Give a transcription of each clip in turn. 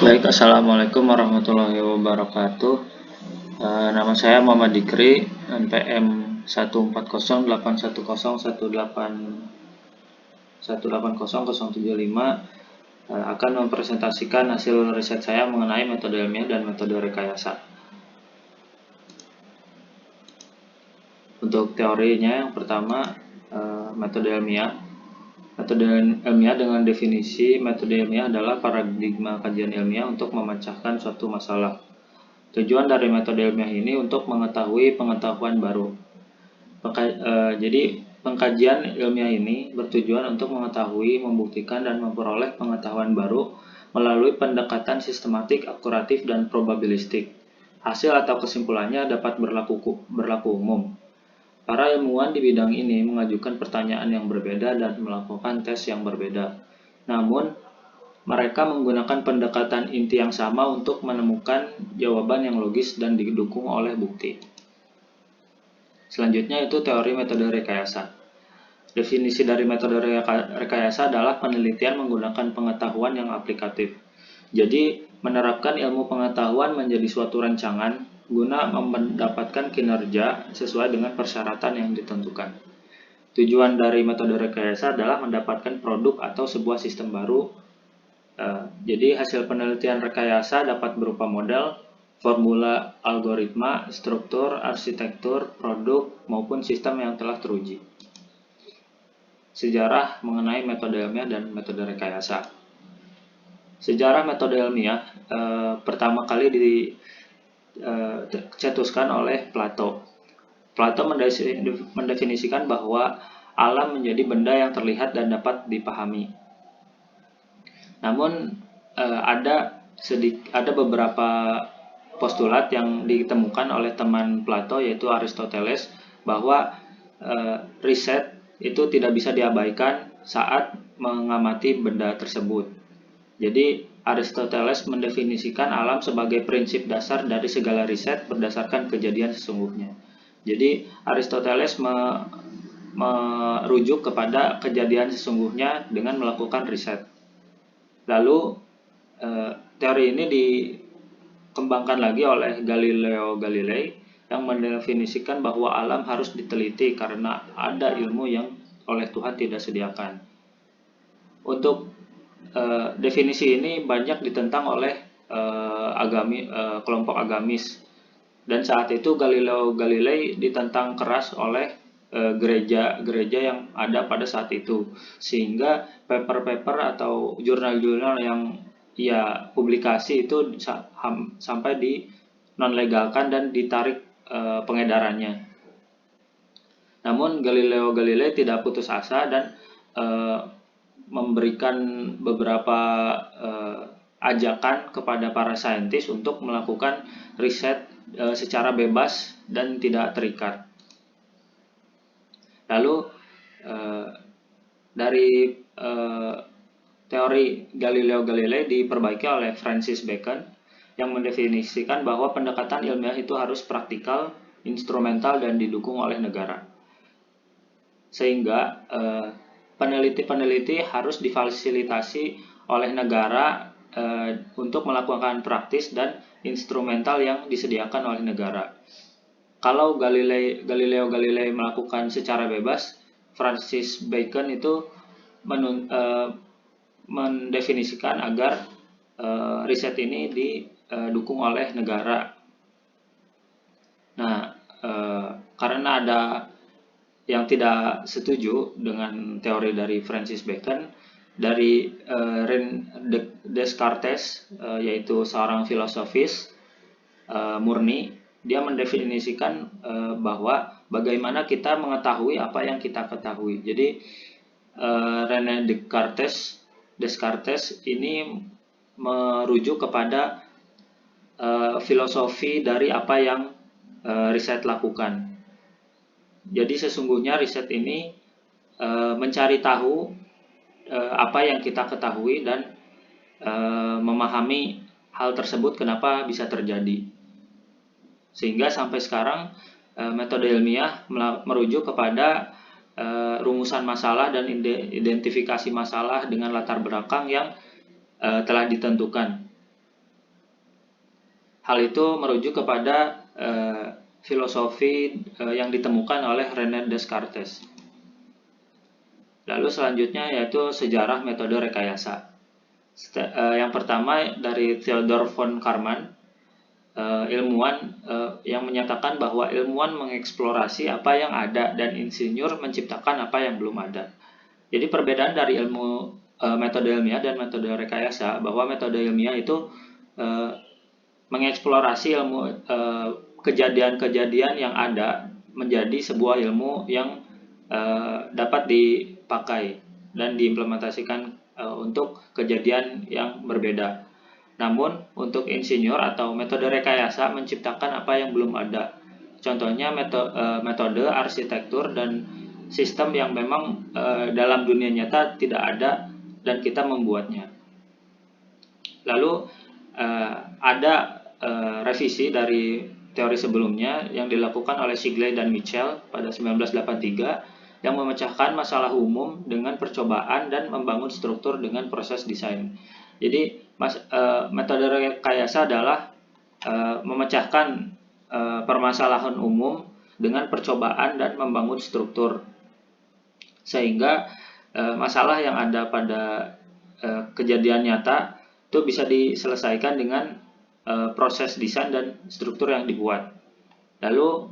Baik, assalamualaikum warahmatullahi wabarakatuh. Nama saya Muhammad Dikri, NPM 1408110181075, akan mempresentasikan hasil riset saya mengenai metode ilmiah dan metode rekayasa. Untuk teorinya, yang pertama, metode ilmiah. Metode ilmiah dengan definisi metode ilmiah adalah paradigma kajian ilmiah untuk memecahkan suatu masalah. Tujuan dari metode ilmiah ini untuk mengetahui pengetahuan baru. Jadi pengkajian ilmiah ini bertujuan untuk mengetahui, membuktikan, dan memperoleh pengetahuan baru melalui pendekatan sistematik, akuratif, dan probabilistik. Hasil atau kesimpulannya dapat berlaku umum. Para ilmuwan di bidang ini mengajukan pertanyaan yang berbeda dan melakukan tes yang berbeda. Namun, mereka menggunakan pendekatan inti yang sama untuk menemukan jawaban yang logis dan didukung oleh bukti. Selanjutnya itu teori metode rekayasa. Definisi dari metode rekayasa adalah penelitian menggunakan pengetahuan yang aplikatif. Jadi, menerapkan ilmu pengetahuan menjadi suatu rancangan guna mendapatkan kinerja sesuai dengan persyaratan yang ditentukan. Tujuan dari metode rekayasa adalah mendapatkan produk atau sebuah sistem baru. Jadi hasil penelitian rekayasa dapat berupa model, formula, algoritma, struktur, arsitektur, produk, maupun sistem yang telah teruji. Sejarah mengenai metode ilmiah dan metode rekayasa. Sejarah metode ilmiah pertama kali dicetuskan oleh Plato. Plato mendefinisikan bahwa alam menjadi benda yang terlihat dan dapat dipahami. Namun ada beberapa postulat yang ditemukan oleh teman Plato, yaitu Aristoteles, bahwa riset itu tidak bisa diabaikan saat mengamati benda tersebut. Jadi Aristoteles mendefinisikan alam sebagai prinsip dasar dari segala riset berdasarkan kejadian sesungguhnya. Jadi Aristoteles merujuk kepada kejadian sesungguhnya dengan melakukan riset. Lalu teori ini dikembangkan lagi oleh Galileo Galilei yang mendefinisikan bahwa alam harus diteliti karena ada ilmu yang oleh Tuhan tidak sediakan. Untuk definisi ini banyak ditentang oleh kelompok agamis, dan saat itu Galileo Galilei ditentang keras oleh gereja yang ada pada saat itu, sehingga paper-paper atau jurnal-jurnal yang ia publikasi itu sampai di non-legalkan dan ditarik pengedarannya. Namun Galileo Galilei tidak putus asa dan memberikan beberapa ajakan kepada para saintis untuk melakukan riset secara bebas dan tidak terikat. Lalu dari teori Galileo Galilei diperbaiki oleh Francis Bacon yang mendefinisikan bahwa pendekatan ilmiah itu harus praktikal, instrumental, dan didukung oleh negara. Sehingga peneliti-peneliti harus difasilitasi oleh negara untuk melakukan praktis dan instrumental yang disediakan oleh negara. Kalau Galileo Galilei melakukan secara bebas, Francis Bacon itu mendefinisikan agar riset ini didukung oleh negara. Nah, karena ada yang tidak setuju dengan teori dari Francis Bacon, dari René Descartes, yaitu seorang filosofis murni, dia mendefinisikan bahwa bagaimana kita mengetahui apa yang kita ketahui. Jadi René Descartes ini merujuk kepada filosofi dari apa yang riset lakukan. Jadi sesungguhnya riset ini mencari tahu apa yang kita ketahui dan memahami hal tersebut kenapa bisa terjadi. Sehingga sampai sekarang metode ilmiah merujuk kepada rumusan masalah dan identifikasi masalah dengan latar belakang yang telah ditentukan. Hal itu merujuk kepada filosofi yang ditemukan oleh René Descartes. Lalu selanjutnya yaitu sejarah metode rekayasa. Yang pertama dari Theodor von Karman, ilmuwan yang menyatakan bahwa ilmuwan mengeksplorasi apa yang ada dan insinyur menciptakan apa yang belum ada. Jadi perbedaan dari ilmu metode ilmiah dan metode rekayasa, bahwa metode ilmiah itu mengeksplorasi ilmu kejadian-kejadian yang ada menjadi sebuah ilmu yang dapat dipakai dan diimplementasikan untuk kejadian yang berbeda. Namun untuk insinyur atau metode rekayasa menciptakan apa yang belum ada. Contohnya metode arsitektur dan sistem yang memang dalam dunia nyata tidak ada dan kita membuatnya. Lalu ada revisi dari teori sebelumnya yang dilakukan oleh Shigley dan Mitchell pada 1983 yang memecahkan masalah umum dengan percobaan dan membangun struktur dengan proses desain. Jadi metode rekayasa adalah memecahkan permasalahan umum dengan percobaan dan membangun struktur, sehingga masalah yang ada pada kejadian nyata itu bisa diselesaikan dengan proses desain dan struktur yang dibuat. Lalu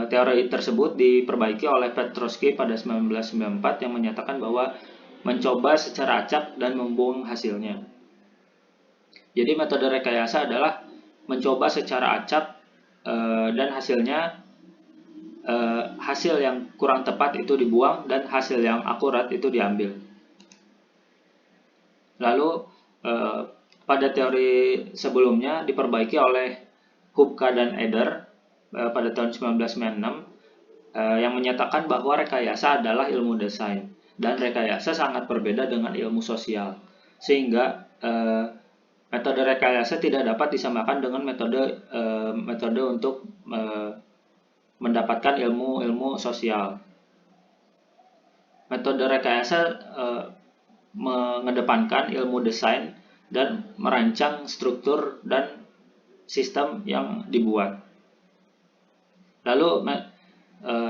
teori tersebut diperbaiki oleh Petrosky pada 1994 yang menyatakan bahwa mencoba secara acak dan membuang hasilnya. Jadi metode rekayasa adalah mencoba secara acak dan hasilnya hasil yang kurang tepat itu dibuang dan hasil yang akurat itu diambil. Lalu pada teori sebelumnya diperbaiki oleh Hubka dan Eder pada tahun 1996 yang menyatakan bahwa rekayasa adalah ilmu desain dan rekayasa sangat berbeda dengan ilmu sosial, sehingga metode rekayasa tidak dapat disamakan dengan metode untuk mendapatkan ilmu sosial. Metode rekayasa mengedepankan ilmu desain dan merancang struktur dan sistem yang dibuat. Lalu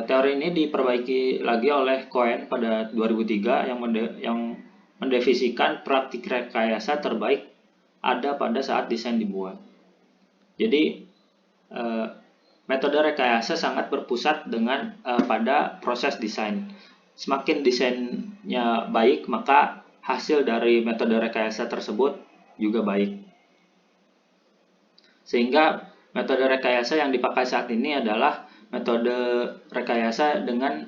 teori ini diperbaiki lagi oleh Cohen pada 2003 yang mendefinisikan praktik rekayasa terbaik ada pada saat desain dibuat. Jadi metode rekayasa sangat berpusat dengan pada proses desain. Semakin desainnya baik, maka hasil dari metode rekayasa tersebut juga baik. Sehingga metode rekayasa yang dipakai saat ini adalah metode rekayasa dengan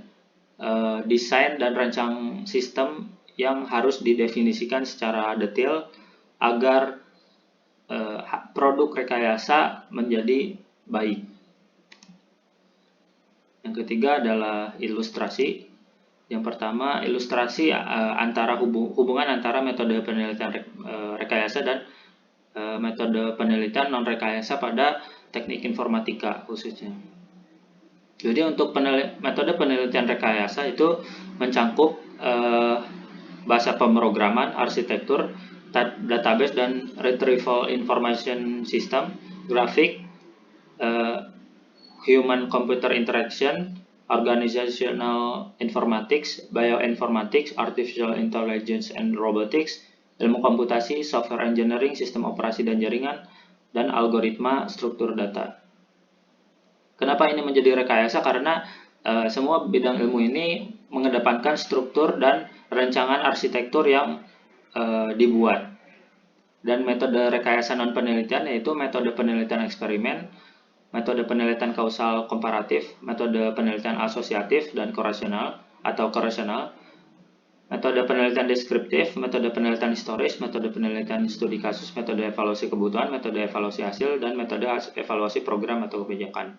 desain dan rancang sistem yang harus didefinisikan secara detail agar produk rekayasa menjadi baik. Yang ketiga adalah ilustrasi. Yang pertama, ilustrasi antara hubungan antara metode penelitian rekayasa dan metode penelitian non-rekayasa pada teknik informatika khususnya. Jadi untuk metode penelitian rekayasa itu mencangkup bahasa pemrograman, arsitektur, database dan retrieval information system, grafik, human computer interaction, organizational informatics, bioinformatics, artificial intelligence and robotics, ilmu komputasi, software engineering, sistem operasi dan jaringan, dan algoritma struktur data. Kenapa ini menjadi rekayasa? Karena semua bidang ilmu ini mengedepankan struktur dan rancangan arsitektur yang dibuat. Dan metode rekayasa non-penelitian yaitu metode penelitian eksperimen, metode penelitian kausal komparatif, metode penelitian asosiatif dan korasional atau korasional, metode penelitian deskriptif, metode penelitian historis, metode penelitian studi kasus, metode evaluasi kebutuhan, metode evaluasi hasil, dan metode evaluasi program atau kebijakan.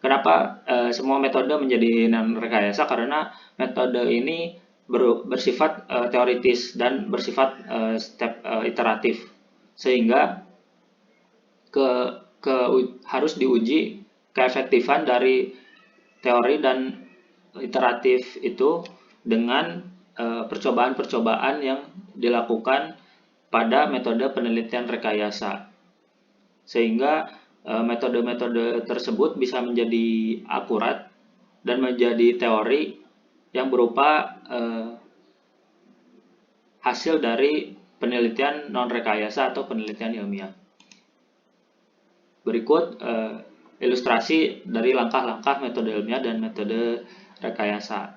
Kenapa semua metode menjadi non-rekayasa? Karena metode ini bersifat teoritis dan bersifat step iteratif, sehingga harus diuji keefektifan dari teori dan iteratif itu dengan percobaan-percobaan yang dilakukan pada metode penelitian rekayasa. sehingga metode-metode tersebut bisa menjadi akurat dan menjadi teori yang berupa hasil dari penelitian non-rekayasa atau penelitian ilmiah. Berikut ilustrasi dari langkah-langkah metode ilmiah dan metode rekayasa.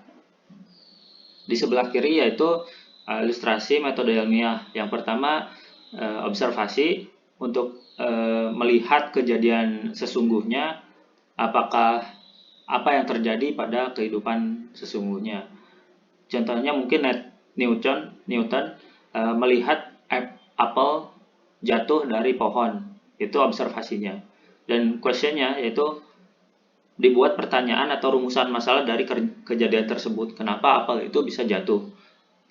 Di sebelah kiri yaitu ilustrasi metode ilmiah. Yang pertama, observasi untuk melihat kejadian sesungguhnya, apakah apa yang terjadi pada kehidupan sesungguhnya. Contohnya mungkin Newton melihat apel jatuh dari pohon, itu observasinya. Dan questionnya yaitu dibuat pertanyaan atau rumusan masalah dari kejadian tersebut. Kenapa apel itu bisa jatuh?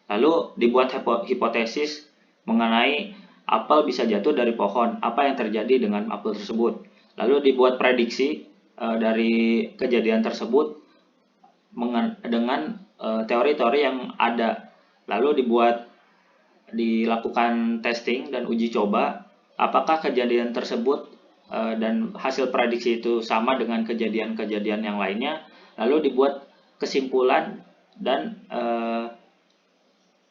Lalu dibuat hipotesis mengenai apel bisa jatuh dari pohon. Apa yang terjadi dengan apel tersebut? Lalu dibuat prediksi dari kejadian tersebut dengan teori-teori yang ada. Lalu dilakukan testing dan uji coba apakah kejadian tersebut dan hasil prediksi itu sama dengan kejadian-kejadian yang lainnya. Lalu dibuat kesimpulan dan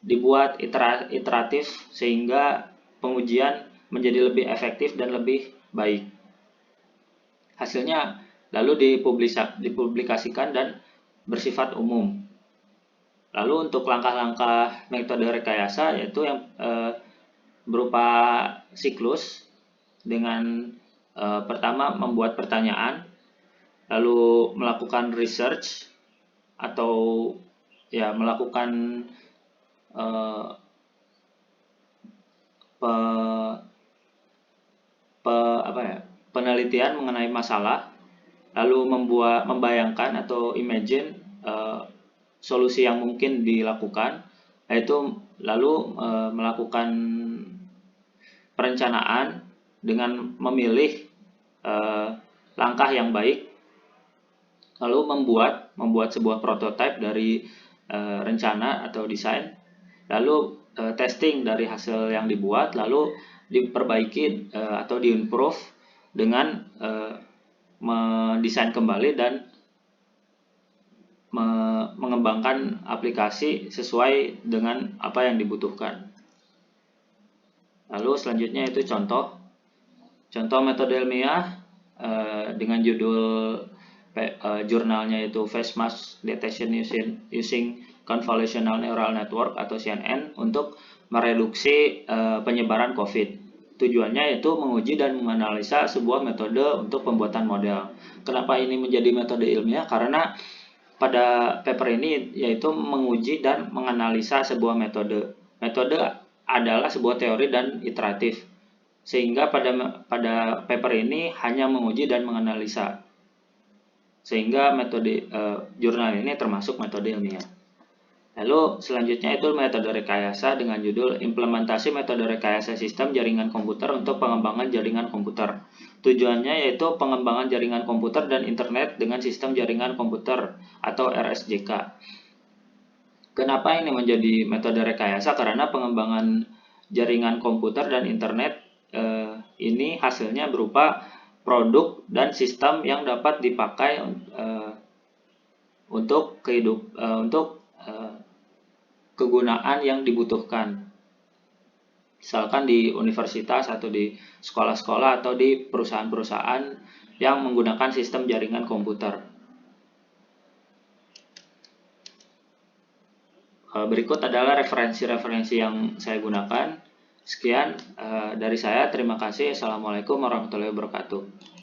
dibuat iteratif sehingga pengujian menjadi lebih efektif dan lebih baik. Hasilnya lalu dipublikasikan dan bersifat umum. Lalu untuk langkah-langkah metode rekayasa yaitu yang berupa siklus dengan pertama membuat pertanyaan, lalu melakukan research atau ya melakukan penelitian mengenai masalah, lalu membayangkan atau imagine solusi yang mungkin dilakukan, yaitu lalu melakukan perencanaan dengan memilih langkah yang baik, lalu membuat sebuah prototipe dari rencana atau desain, lalu testing dari hasil yang dibuat, lalu diperbaiki atau diimprove dengan mendesain kembali dan mengembangkan aplikasi sesuai dengan apa yang dibutuhkan. Lalu selanjutnya itu contoh metode ilmiah dengan judul jurnalnya itu Face Mask Detection using Convolutional Neural Network atau CNN untuk mereduksi penyebaran COVID. Tujuannya yaitu menguji dan menganalisa sebuah metode untuk pembuatan model. Kenapa ini menjadi metode ilmiah? Karena pada paper ini yaitu menguji dan menganalisa sebuah metode. Metode adalah sebuah teori dan iteratif. Sehingga pada paper ini hanya menguji dan menganalisa. Sehingga metode jurnal ini termasuk metode ilmiah. Lalu selanjutnya itu metode rekayasa dengan judul Implementasi Metode Rekayasa Sistem Jaringan Komputer untuk Pengembangan Jaringan Komputer. Tujuannya yaitu pengembangan jaringan komputer dan internet dengan sistem jaringan komputer atau RSJK. Kenapa ini menjadi metode rekayasa? Karena pengembangan jaringan komputer dan internet ini hasilnya berupa produk dan sistem yang dapat dipakai untuk kegunaan yang dibutuhkan. Misalkan di universitas atau di sekolah-sekolah atau di perusahaan-perusahaan yang menggunakan sistem jaringan komputer. Berikut adalah referensi-referensi yang saya gunakan. Sekian dari saya, terima kasih. Assalamualaikum warahmatullahi wabarakatuh.